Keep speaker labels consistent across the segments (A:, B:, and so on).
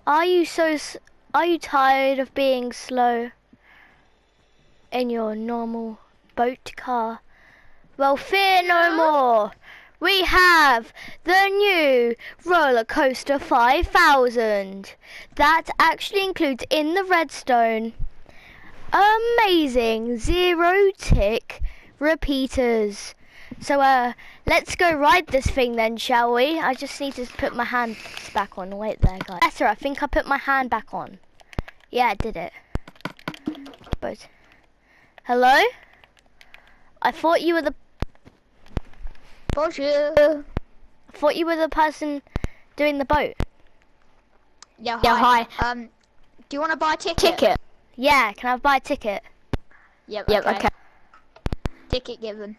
A: Are you are you tired of being slow in your normal boat car? Well, fear no more. We have the new roller coaster 5000 that actually includes in the redstone amazing 0-tick repeaters. So let's go ride this thing then, shall we? I just need to put my hands back on. Wait there, guys. Better, I think I put my hand back on. Yeah, I did it. But hello? I thought you were the
B: Bonjour.
A: I thought you were the person doing the boat.
B: Yeah, hi.
C: Yeah, hi.
B: Do you want to buy a ticket?
A: Yeah, can I buy a ticket?
B: Yep,
C: Yep,
B: okay.
C: okay.
B: Ticket given.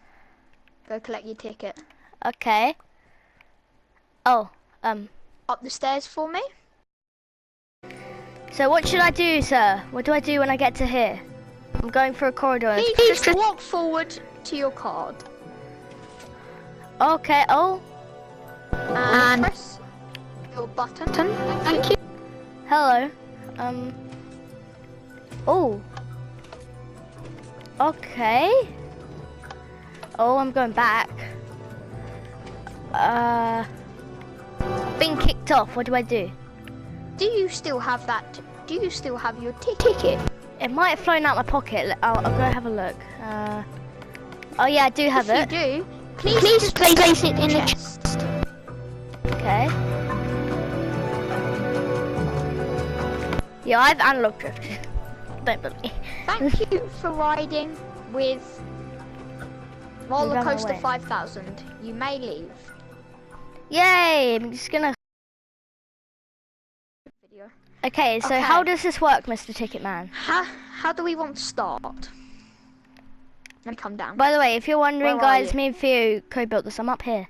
B: Go collect your ticket.
A: Okay. Oh,
B: Up the stairs for me.
A: so what should I do, sir? What do I do when I get to here? I'm going through a corridor.
B: Please just walk forward to your card.
A: Okay, oh,
B: And press your button.
C: Thank you.
A: hello. Oh. Okay. Oh, I'm going back. Being kicked off, what do I do?
B: Do you still have that? Do you still have your ticket?
A: It might have flown out my pocket. I'll go have a look. Oh yeah, I do have it.
B: If you do, please just
C: place it in the
B: chest.
A: Okay. Yeah, I've analog drift. Don't believe.
B: Thank you for riding with Roller
A: Run
B: Coaster
A: away.
B: 5000. You may leave.
A: Yay! I'm just gonna.
B: Video.
A: Okay, so
B: Okay.
A: how does this work, Mr. Ticketman?
B: How do we want to start? Let me come down.
A: By the way, if you're wondering,
B: Where are
A: guys,
B: you?
A: me and Theo co-built this. I'm up here.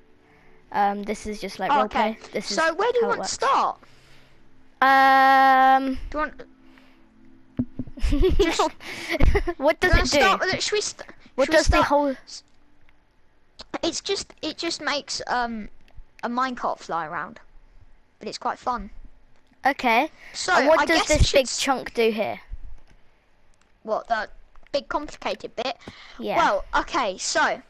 A: This is just like
B: Oh,
A: roleplay.
B: okay.
A: This is
B: So where do you
A: how it
B: want to start?
A: works.
B: Do you want?
A: What does
B: do you
A: it
B: want to
A: do?
B: start with it? Should we
A: What
B: should we
A: does the
B: start-
A: whole?
B: It just makes a minecart fly around, but it's quite fun.
A: Okay.
B: So
A: And what
B: I
A: does
B: guess
A: this big
B: should-
A: chunk do here?
B: What, the big complicated bit?
A: Yeah.
B: Well, okay, so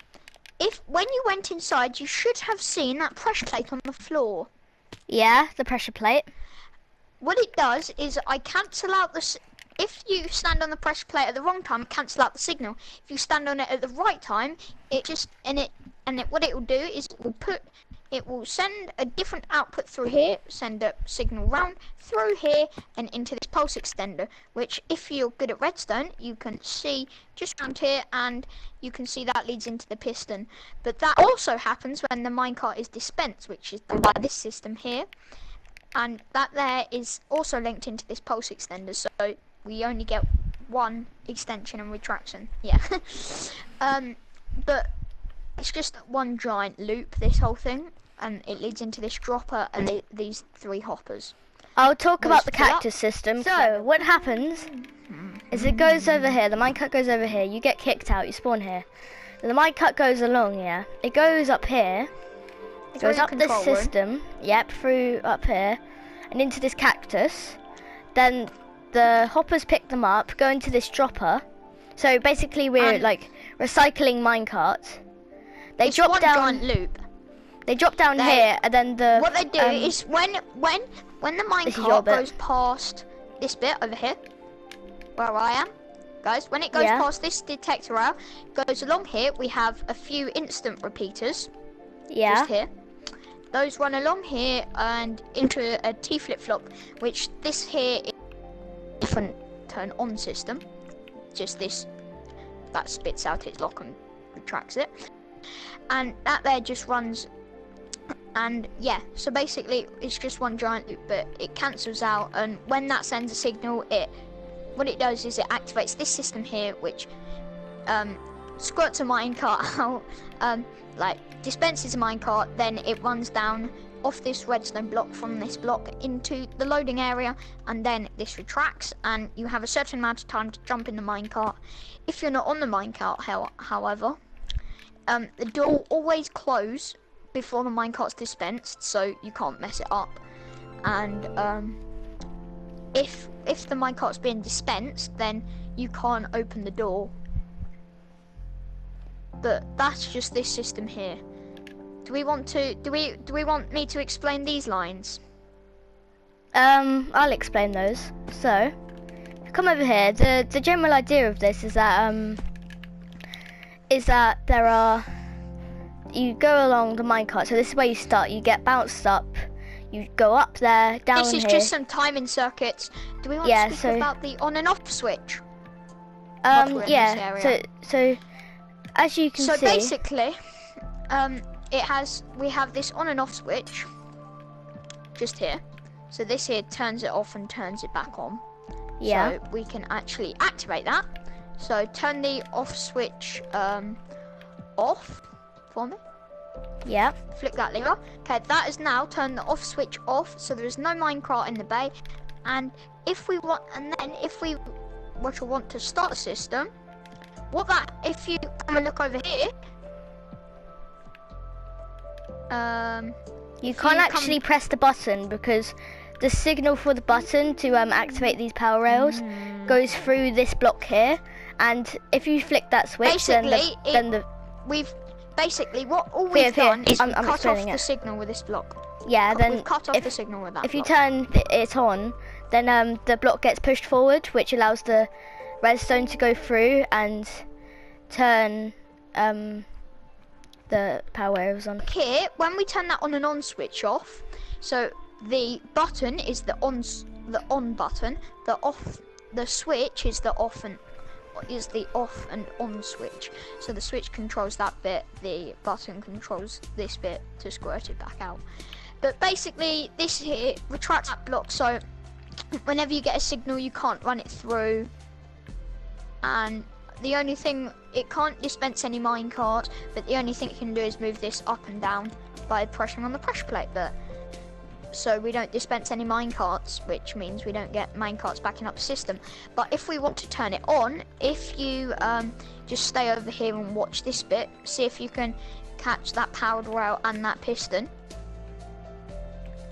B: when you went inside, you should have seen that pressure plate on the floor.
A: Yeah, the pressure plate.
B: What it does is I cancel out if you stand on the pressure plate at the wrong time, cancel out the signal. If you stand on it at the right time, what it will do is it will send a different output through here, send a signal round through here and into this pulse extender, which if you're good at redstone, you can see just around here, and you can see that leads into the piston. But that also happens when the minecart is dispensed, which is done by this system here. And that there is also linked into this pulse extender, so we only get one extension and retraction. Yeah. But it's just one giant loop, this whole thing, and it leads into this dropper and these three hoppers.
A: I'll talk about the
B: fill up.
A: cactus system. So, what happens is it goes over here, the minecart goes over here, you get kicked out, you spawn here. Then the minecart goes along, yeah. It goes up here, it
B: Through
A: goes
B: the
A: up this
B: control room.
A: system, yep, through up here, and into this cactus. Then the hoppers pick them up, go into this dropper. So basically we're
B: And-
A: like recycling minecarts. They
B: It's
A: drop
B: one
A: down.
B: giant loop.
A: They drop down
B: They-
A: here, and then the.
B: What they do is when the
A: This is your
B: minecart
A: bit.
B: goes past this bit over here, where I am, guys, when it goes
A: Yeah.
B: past this detector rail, goes along here, we have a few instant repeaters.
A: Yeah.
B: Just here. Those run along here and into a T flip-flop, which this here is a different turn on system. Just this that spits out its lock and retracts it. And that there just runs, and yeah, so basically it's just one giant loop, but it cancels out, and when that sends a signal, what it does is it activates this system here, which squirts a minecart out, like dispenses a minecart, then it runs down off this redstone block from this block into the loading area, and then this retracts, and you have a certain amount of time to jump in the minecart. If you're not on the minecart, however, the door will always close before the minecart's dispensed, so you can't mess it up. And if the minecart's being dispensed, then you can't open the door. But that's just this system here. Do we want me to explain these lines?
A: I'll explain those. So, come over here. The general idea of this is that there are, you go along the minecart. So this is where you start. You get bounced up. You go up there, down here.
B: This is just some timing circuits. Do we want to speak about the on and off switch?
A: Yeah. So as you can see.
B: So basically, we have this on and off switch just here. So this here turns it off and turns it back on.
A: Yeah.
B: So we can actually activate that. So turn the off switch off for me.
A: Yeah.
B: Flick that lever. Okay, that has now turned the off switch off, so there is no minecart in the bay. And if we want to start the system, if you come and look over here,
A: you can't actually press the button because the signal for the button to activate these power rails goes through this block here, and if you flick that switch,
B: Basically, all we've done is cut off the signal with this block.
A: Yeah, then
B: we've cut off the signal with that.
A: If you turn it on, then the block gets pushed forward, which allows the redstone to go through and turn the power rails on.
B: Here, when we turn that on and on switch off, so the button is the on button. The switch is the off and on switch. So the switch controls that bit, the button controls this bit to squirt it back out. But basically this here retracts that block, so whenever you get a signal you can't run it through, and the only thing, it can't dispense any minecart, but the only thing it can do is move this up and down by pressing on the pressure plate. But so we don't dispense any minecarts, which means we don't get minecarts backing up the system. But if we want to turn it on, if you just stay over here and watch this bit, see if you can catch that powered rail and that piston.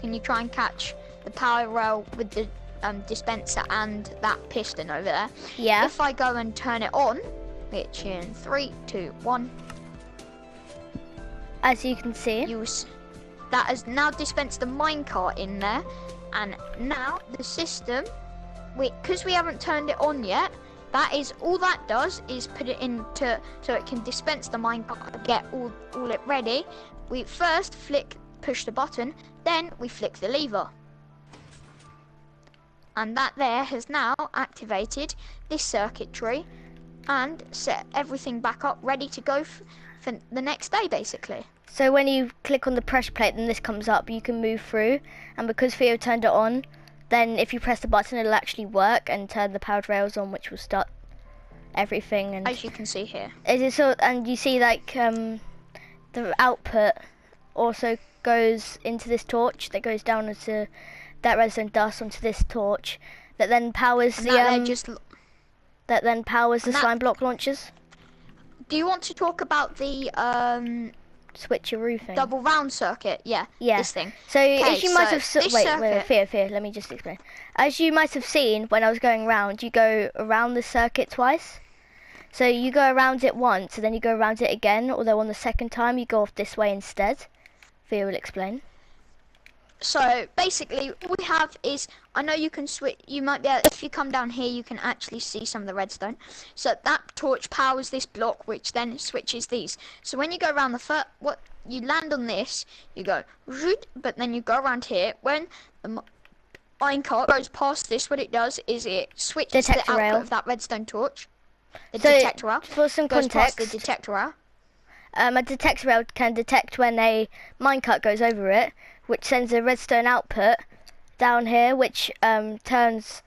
B: Can you try and catch the power rail with the dispenser and that piston over there?
A: Yeah.
B: If I go and turn it on, which in 3, 2, 1.
A: As you can see.
B: That has now dispensed the minecart in there, and now the system, because we haven't turned it on yet, that is all that does is put it into so it can dispense the minecart and get all it ready. We first push the button, then we flick the lever, and that there has now activated this circuitry and set everything back up ready to go for the next day, basically.
A: So when you click on the pressure plate, then this comes up, you can move through, and because Theo turned it on, then if you press the button it'll actually work and turn the powered rails on, which will start everything. And
B: as you can see here,
A: and you see like the output also goes into this torch that goes down into that redstone dust onto this torch that then powers the slime block launchers.
B: Do you want to talk about the
A: switcheroo thing?
B: Double round circuit, yeah. This thing.
A: So as you might have Fear, let me just explain. As you might have seen when I was going around, you go around the circuit twice. So you go around it once, and then you go around it again, although on the second time you go off this way instead. Fear will explain.
B: So basically all we have is, I know you can switch, you might be able, if you come down here you can actually see some of the redstone. So that torch powers this block, which then switches these. So when you go around you land on this, you go but then you go around here. When the minecart goes past this, what it does is it switches the output of that redstone torch. The detector rail
A: for some
B: goes
A: context,
B: past the detector rail.
A: A detector rail can detect when a minecart goes over it, which sends a redstone output down here, which turns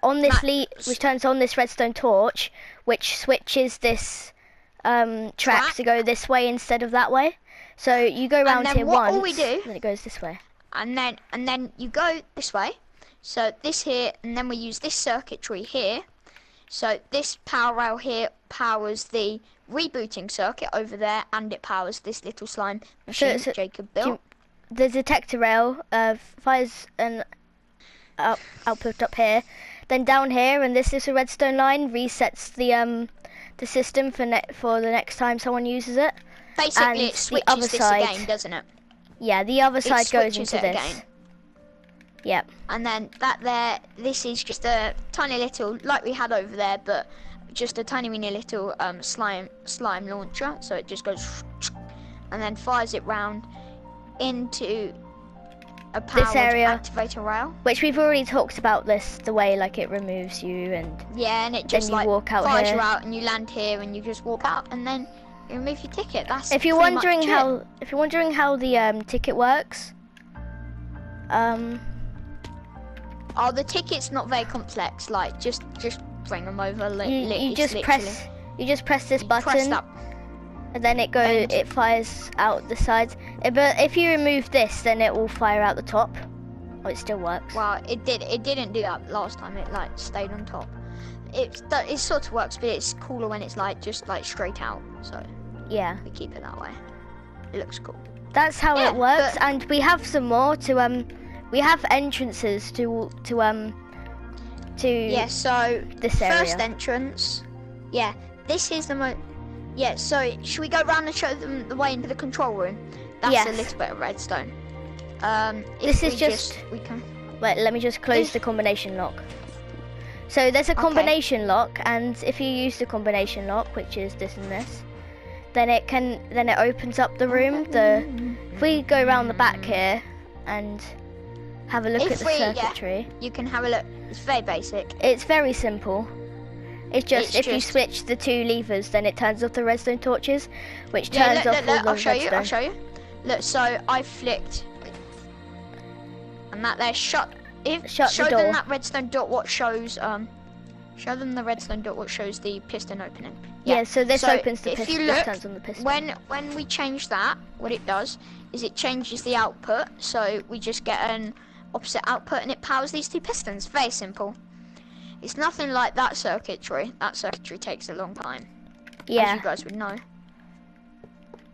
A: on this redstone torch, which switches this track to go this way instead of that way. So you go around here once, then it goes this way.
B: And then you go this way. So this here, and then we use this circuitry here. So this power rail here powers the rebooting circuit over there, and it powers this little slime machine Jacob built.
A: The detector rail fires an output up here. Then down here, and this is a redstone line, resets the system for the next time someone uses it.
B: Basically,
A: And
B: it
A: the
B: switches
A: other
B: this
A: side,
B: again, doesn't it?
A: yeah, the other side goes
B: switches
A: into
B: it
A: this.
B: again.
A: Yep.
B: And then that there, this is just a tiny little, like we had over there, but just a tiny mini little slime launcher. So it just goes and then fires it round into a powered
A: area,
B: activator rail.
A: Which we've already talked about this, the way like it removes you and
B: yeah, and it just
A: then you
B: like
A: walk out
B: fires
A: here.
B: you out and you land here and you just walk out and then you remove your ticket. That's
A: if you're
B: pretty
A: wondering
B: much
A: how
B: it.
A: if you're wondering how the ticket works,
B: Oh, the ticket's not very complex. Like just bring them over.
A: you just press this button.
B: Press that.
A: And then it fires out the sides. But if you remove this, then it will fire out the top. Oh, it still works.
B: Well, it didn't do that last time. It like stayed on top. It sort of works, but it's cooler when it's like just like straight out. So
A: yeah,
B: we keep it that way. It looks cool.
A: That's how it works. And we have some more to we have entrances to
B: yeah. So
A: this area.
B: First entrance. Yeah, this is the most. Yeah, so should we go around and show them the way into the control room? That's
A: yes.
B: a little bit of redstone.
A: This is just.
B: We can.
A: Wait, let me just close the combination lock. So there's a combination lock, and if you use the combination lock, which is this and this, then it opens up the room. If we go around the back here and have a look at the circuitry,
B: you can have a look. It's very basic.
A: It's very simple. It's just if you switch the two levers, then it turns off the redstone torches, which turns off all the redstone.
B: I'll show you. Look, so I flicked, and that there shut. Show them that redstone dot. What shows? Show them the redstone dot. What shows the piston opening?
A: Yeah. So this opens the piston.
B: If you look,
A: turns on the piston.
B: When we change that, what it does is it changes the output. So we just get an opposite output, and it powers these two pistons. Very simple. It's nothing like that circuitry. That circuitry takes a long time.
A: Yeah.
B: As you guys would know.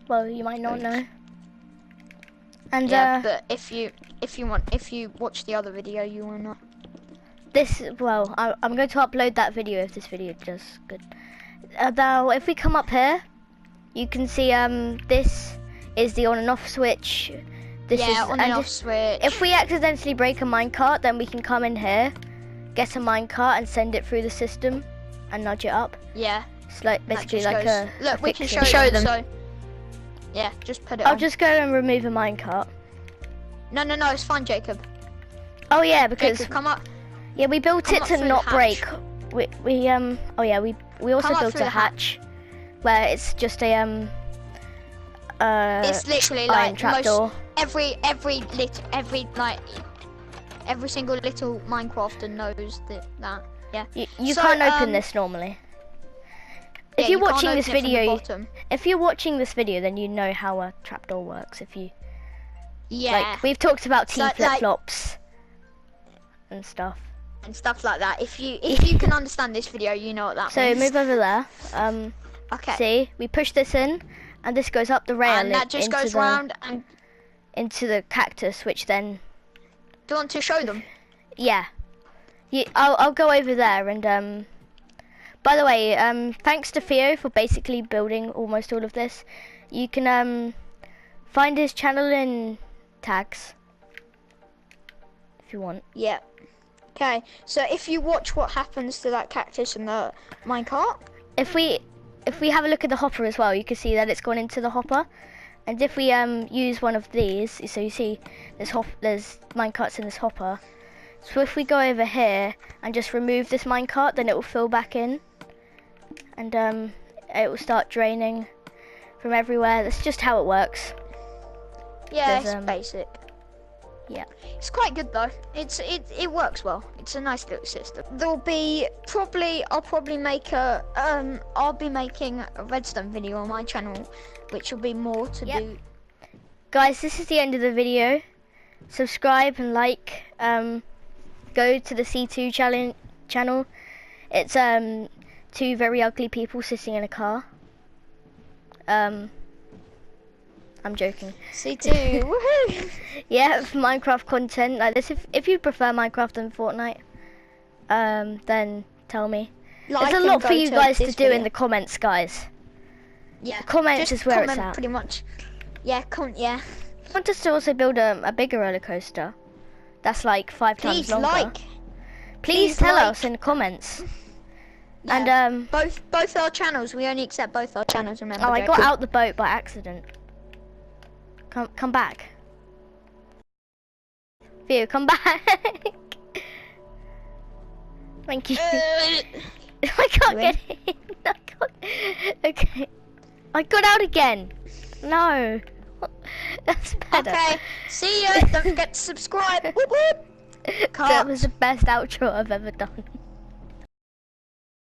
A: Well, you might not know. And
B: yeah, but if you watch the other video, you will know.
A: I'm going to upload that video if this video does good. Now, if we come up here, you can see this is the on and off switch. This is
B: on and off switch.
A: If we accidentally break a minecart, then we can come in here, get a minecart, and send it through the system, and nudge it up.
B: Yeah.
A: It's like basically like a.
B: Look, we can
A: show
B: them. So, yeah, just put it.
A: I'll just go and remove a minecart.
B: No, it's fine, Jacob.
A: Oh yeah, because
B: Jacob, come up.
A: Yeah, we built it to not break. We also built a hatch where it's just a
B: it's literally like
A: trapdoor.
B: Every single little Minecrafter knows that. Yeah.
A: You can't open this normally. If you're watching this video, then you know how a trapdoor works. Like we've talked about flip-flops and stuff.
B: And stuff like that. If you can understand this video, you know what that means.
A: So move over there.
B: Okay.
A: See, we push this in, and this goes up the rail.
B: And that just goes round and
A: into the cactus, which then.
B: Do you want to show them?
A: Yeah. I'll go over there and by the way, thanks to Theo for basically building almost all of this. You can find his channel in tags if you want.
B: Yeah. Okay. So if you watch what happens to that cactus in the minecart.
A: If we have a look at the hopper as well, you can see that it's gone into the hopper. And if we use one of these, so you see there's minecarts in this hopper. So if we go over here and just remove this minecart, then it will fill back in, and it will start draining from everywhere. That's just how it works.
B: Yeah, it's basic.
A: Yeah.
B: It's quite good though. It works well. It's a nice little system. I'll be making a redstone video on my channel, which will be more to do.
A: Guys, this is the end of the video. Subscribe and like. Go to the TheC2 channel. It's two very ugly people sitting in a car. I'm joking.
B: C2, woohoo!
A: Yeah, for Minecraft content like this. If you prefer Minecraft and Fortnite, then tell me.
B: Like
A: There's a
B: and
A: lot for
B: go
A: you
B: to
A: guys to
B: this
A: do
B: video.
A: in the comments, guys.
B: Yeah,
A: Comments
B: just
A: is where it's
B: comment
A: at.
B: pretty much. Yeah, comment. Yeah.
A: I want us to also build a bigger roller coaster. That's like 5 times
B: Please
A: longer.
B: like.
A: Please tell us in the comments.
B: Yeah,
A: And
B: both our channels. We only accept both our channels. Remember.
A: oh, I got
B: Jacob.
A: out the boat by accident. Come back. Theo, come back. Thank you. I can't get in. I can't. Okay. I got out again. No. That's better.
B: Okay. See ya. Don't forget to subscribe. Whoop, whoop.
A: That was the best outro I've ever done.